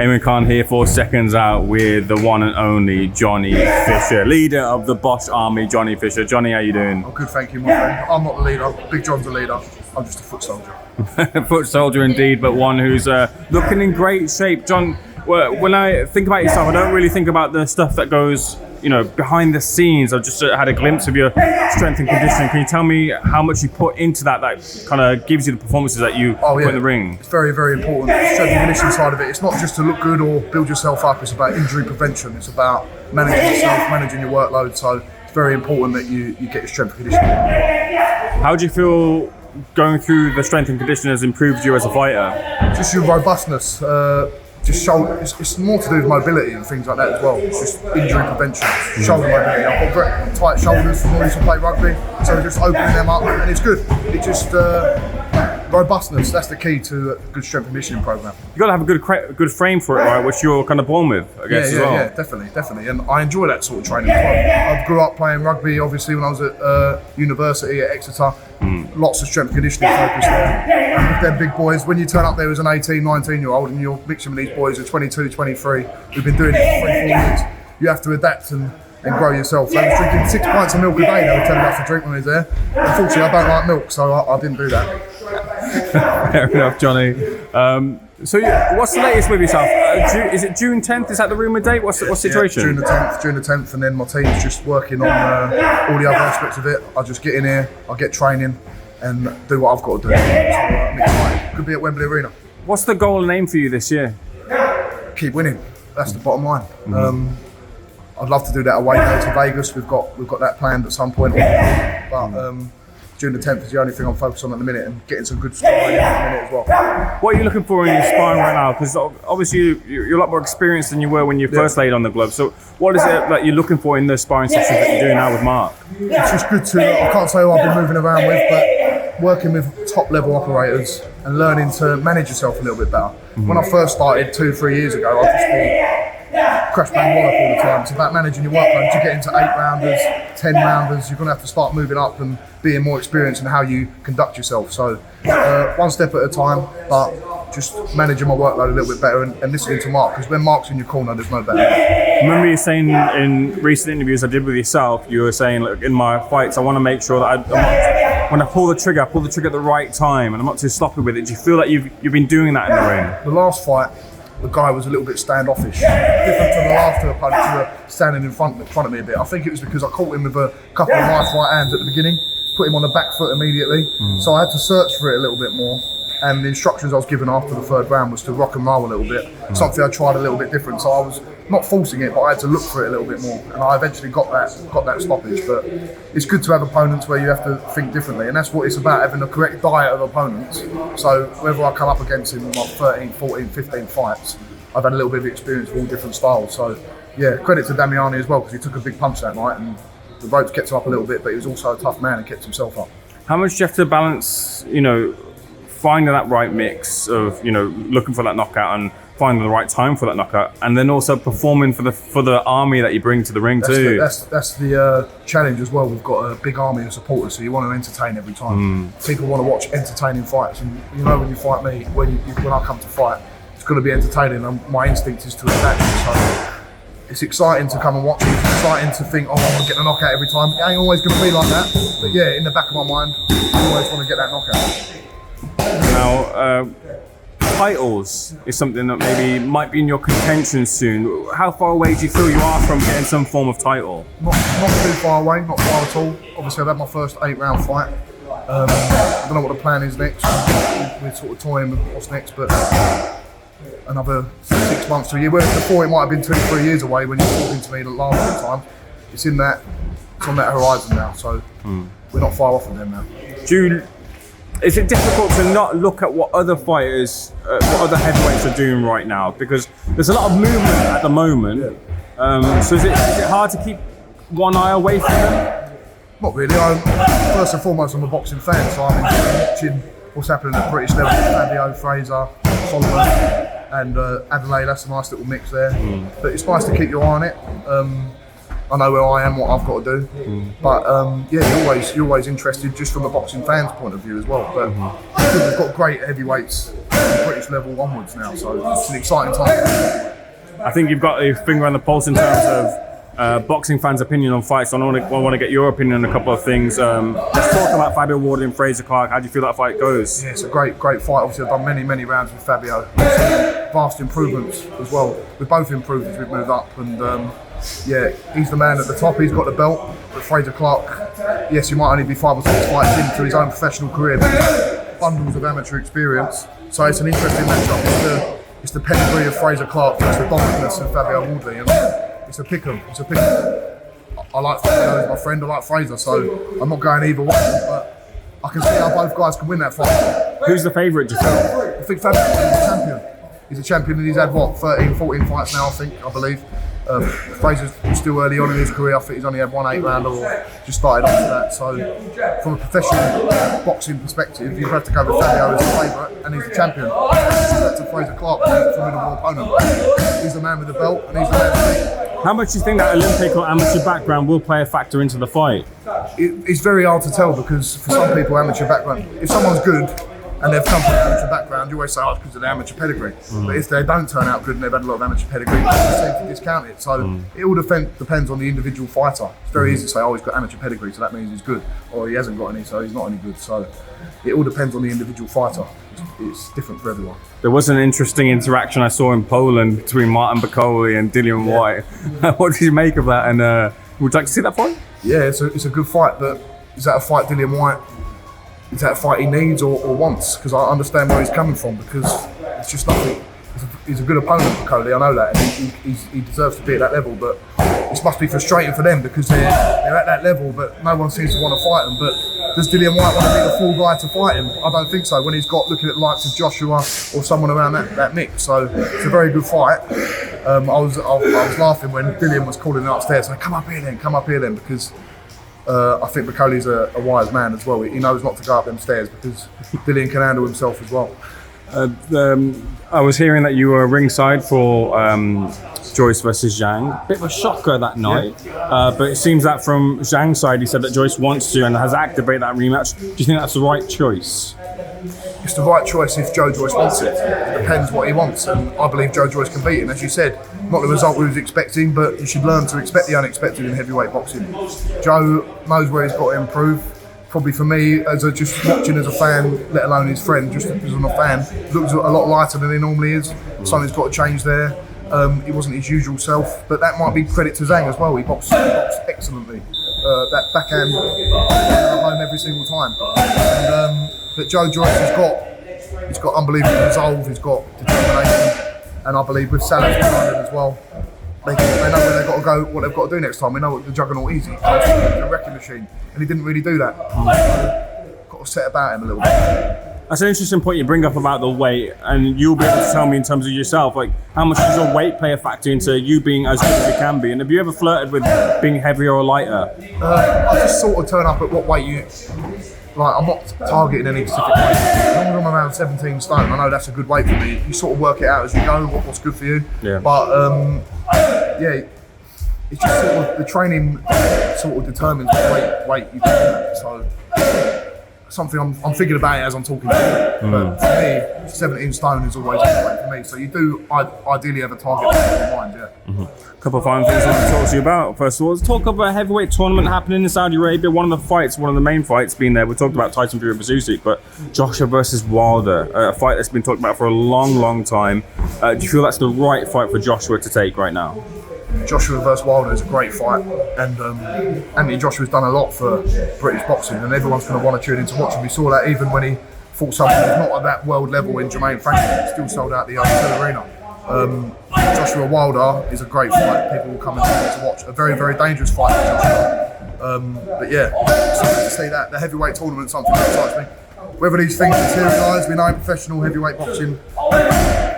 Ayman Khan here for Seconds Out with the one and only Johnny Fisher, leader of the Bosch Army. Johnny Fisher. Johnny, how you doing? I'm good, thank you, my friend. I'm not the leader. Big John's the leader. I'm just a foot soldier. Foot soldier indeed, but one who's looking in great shape. John, when I think about yourself, I don't really think about the stuff that goes, behind the scenes. I just had a glimpse of your strength and conditioning. Can you tell me how much you put into that kind of gives you the performances that you put in the ring? It's very, very important. The strength and conditioning side of it. It's not just to look good or build yourself up. It's about injury prevention. It's about managing yourself, managing your workload. So it's very important that you get your strength and conditioning. How do you feel going through the strength and conditioning has improved you as a fighter? Just your robustness. Just shoulder. It's more to do with mobility and things like that as well. It's just injury prevention, shoulder mobility. I've got very tight shoulders from when I used to play rugby, so just opening them up, and it's good. It's just robustness. That's the key to a good strength and conditioning program. You got to have a good frame for it, right? Which you're kind of born with, I guess. As well. Yeah, definitely. And I enjoy that sort of training as well. I grew up playing rugby, obviously, when I was at university at Exeter. Lots of strength and conditioning focus there. And with them big boys, when you turn up there as an 18, 19-year-old and you're mixing with these boys who are 22, 23, who've been doing it for 3-4 years, you have to adapt and grow yourself. So I was drinking 6 pints of milk a day, they were telling us to drink when we was there. Unfortunately, I don't like milk, so I didn't do that. Fair enough, Johnny. So what's the latest with yourself? Is it June 10th? Is that the rumour date? What's the situation? Yeah, June the 10th, and then my team's just working on all the other aspects of it. I just get in here, I get training, and do what I've got to do. So I'm excited. Could be at Wembley Arena. What's the goal and aim for you this year? Keep winning. That's the bottom line. I'd love to do that away day to Vegas. We've got that planned at some point. But June the 10th is the only thing I'm focused on at the minute, and getting some good sparring at the minute as well. What are you looking for in your sparring right now? Because obviously you're a lot more experienced than you were when you first laid on the gloves. So what is it that you're looking for in the sparring sessions that you're doing now with Mark? It's just good to, I can't say who I've been moving around with, but working with top level operators and learning to manage yourself a little bit better. When I first started 2-3 years ago, I just thought crash bang work all the time. It's about managing your workload. To get into 8-rounders, 10-rounders, you're going to have to start moving up and being more experienced in how you conduct yourself. So one step at a time, but just managing my workload a little bit better and listening to Mark, because when Mark's in your corner, there's no better. I remember you saying in recent interviews I did with yourself, you were saying, look, in my fights, I want to make sure that when I pull the trigger at the right time, and I'm not too sloppy with it. Do you feel like you've been doing that in the ring? The last fight, the guy was a little bit standoffish. Different to the last two opponents who were standing in front of me a bit. I think it was because I caught him with a couple of nice right hands at the beginning, put him on the back foot immediately. So I had to search for it a little bit more. And the instructions I was given after the third round was to rock and roll a little bit. Something I tried a little bit different. So I was not forcing it, but I had to look for it a little bit more. And I eventually got that stoppage. But it's good to have opponents where you have to think differently. And that's what it's about, having the correct diet of opponents. So whether I come up against him in like 13, 14, 15 fights, I've had a little bit of experience with all different styles. So yeah, credit to Damiani as well, because he took a big punch that night and the ropes kept him up a little bit, but he was also a tough man and kept himself up. How much do you have to balance, finding that right mix of, looking for that knockout and finding the right time for that knockout, and then also performing for the army that you bring to the ring too? That's the challenge as well. We've got a big army of supporters, so you want to entertain every time. People want to watch entertaining fights, and when you fight me, when I come to fight, it's going to be entertaining, and my instinct is to adapt. So it's exciting to come and watch it. It's exciting to think, I'm going to get the knockout every time. It ain't always going to be like that, but yeah, in the back of my mind, I always want to get that knockout. Now, titles is something that maybe might be in your contention soon. How far away do you feel you are from getting some form of title? Not too far away, not far at all. Obviously, I've had my first 8-round fight. I don't know what the plan is next. We're sort of toying with what's next, but another 6 months to a year. Whereas before, it might have been 2-3 years away when you were talking to me the last time. It's on that horizon now, so we're not far off of them now. Is it difficult to not look at what other fighters, what other heavyweights are doing right now? Because there's a lot of movement at the moment. Yeah. So is it hard to keep one eye away from them? Not really. First and foremost, I'm a boxing fan, so I'm enjoying watching what's happening at British level. Fabio, Fraser, Solomon, and Adelaide. That's a nice little mix there. But it's nice to keep your eye on it. I know where I am, what I've got to do. But yeah, you're always interested just from a boxing fan's point of view as well. But we've got great heavyweights in British British level onwards now. So it's an exciting time. I think you've got your finger on the pulse in terms of boxing fans' opinion on fights. So I want to get your opinion on a couple of things. Let's talk about Fabio Warden and Fraser Clark. How do you feel that fight goes? Yeah, it's a great fight. Obviously, I've done many rounds with Fabio. Vast improvements as well. We've both improved as we've moved up, and yeah, he's the man at the top. He's got the belt. But Fraser Clark, yes, he might only be 5 or 6 fights into his own professional career, but he's got bundles of amateur experience. So it's an interesting matchup. It's the pedigree of Fraser Clark versus the dominance of Fabio Warden. It's a pick 'em. I like Fabio as my friend. I like Fraser, so I'm not going either way. But I can see how both guys can win that fight. Who's the favourite, do you feel? I think Fabio is a champion. He's a champion, and he's had 13, 14 fights now. I believe. Fraser's still early on in his career. I think he's only had 1 8-rounder or just started off that. So, from a professional boxing perspective, you have to go with Fabio as the favourite, and he's the champion. That's a Fraser Clark, a formidable opponent. He's the man with the belt, and he's the man with the How much do you think that Olympic or amateur background will play a factor into the fight? It's very hard to tell because for some people, amateur background, if someone's good and they've come from an amateur background, you always say, oh, it's because of the amateur pedigree. But if they don't turn out good and they've had a lot of amateur pedigree, you seem to discount it. So it all depends on the individual fighter. It's very easy to say, oh, he's got amateur pedigree, so that means he's good. Or he hasn't got any, so he's not any good. So it all depends on the individual fighter. It's different for everyone. There was an interesting interaction I saw in Poland between Martin Bakole and Dillian White. What did you make of that? And would you like to see that fight? Yeah, it's a good fight, but is that a fight Dillian White? Is that a fight he needs or wants? Because I understand where he's coming from, because it's just nothing. He's a good opponent for Coley, I know that, and he deserves to be at that level, but it must be frustrating for them because they're at that level, but no one seems to want to fight them. But does Dillian White want to be the full guy to fight him? I don't think so, when he's got looking at the likes of Joshua or someone around that mix. So it's a very good fight. I was laughing when Dillian was calling upstairs, saying, come up here then, because I think Bakole's a wise man as well. He knows not to go up them stairs because Dillian can handle himself as well. I was hearing that you were ringside for Joyce versus Zhang. Bit of a shocker that night, but it seems that from Zhang's side, he said that Joyce wants to and has activated that rematch. Do you think that's the right choice? It's the right choice if Joe Joyce wants it. It depends what he wants, and I believe Joe Joyce can beat him. As you said, not the result we was expecting, but you should learn to expect the unexpected in heavyweight boxing. Joe knows where he's got to improve. Probably for me, just watching as a fan, let alone his friend, just as a fan, looks a lot lighter than he normally is. Something's got to change there. He wasn't his usual self, but that might be credit to Zhang as well. He boxed excellently. That backhand home every single time. But Joe Joyce he's got unbelievable resolve. He's got determination, and I believe with Salah's behind him as well, they know where they've got to go, what they've got to do next time. We know what the juggernaut is. He's a wrecking machine, and he didn't really do that. Got to set about him a little bit. That's an interesting point you bring up about the weight, and you'll be able to tell me in terms of yourself, like how much does your weight play a factor into you being as good as you can be? And have you ever flirted with being heavier or lighter? I just sort of turn up at what weight you. Like, I'm not targeting any specific weight. As long as I'm around 17 stone, I know that's a good weight for me. You sort of work it out as you go, what's good for you. Yeah. But yeah, it's just sort of the training sort of determines what weight you do. So something I'm thinking about it as I'm talking to you. But for me, 17 stone is always a good weight for me. So you do ideally have a target in mind, yeah. A couple of final things I want to talk to you about. First of all, let's talk about a heavyweight tournament happening in Saudi Arabia. One of the main fights being there. We talked about Tyson Fury versus Usyk, but Joshua versus Wilder, a fight that's been talked about for a long time. Do you feel that's the right fight for Joshua to take right now? Joshua versus Wilder is a great fight, and Anthony Joshua's done a lot for British boxing, and everyone's going to want to tune in to watch him. We saw that even when he fought someone who's not at that world level in Jermaine Franklin, still sold out the O2 Arena. Joshua Wilder is a great fight. People will come and to watch. A very, very dangerous fight for Joshua. But yeah, something to see that. The heavyweight tournament, something that excites me. Whether these things materialise, we know in professional heavyweight boxing,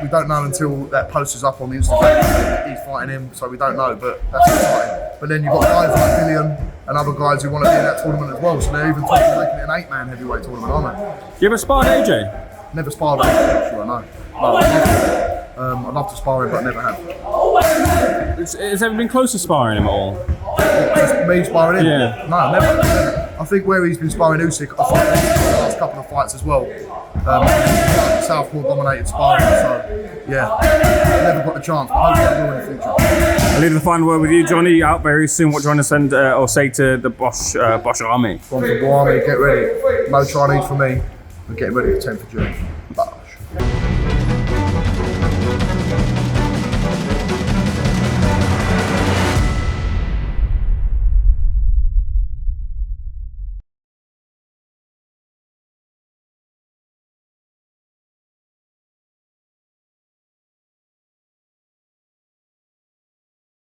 we don't know until that post is up on the Instagram that he's fighting him, so we don't know, but that's exciting. But then you've got guys like Dillian and other guys who want to be in that tournament as well, so they're even talking about making it an 8-man heavyweight tournament, aren't they? You ever sparred AJ? Never sparred with Joshua, no. I'd love to spar him, but never have. Has ever been close to sparring him at all? Just me sparring him? Yeah. No, never. I think where he's been sparring Usyk, I think the last couple of fights as well. Southpaw dominated sparring, so yeah, never got the chance, but hopefully I will in the future. I'll leave the final word with you, Johnny. Out very soon. What do you want to send or say to the Bosch army? From the army, get ready. No Chinese for me. We're getting ready for 10th of June.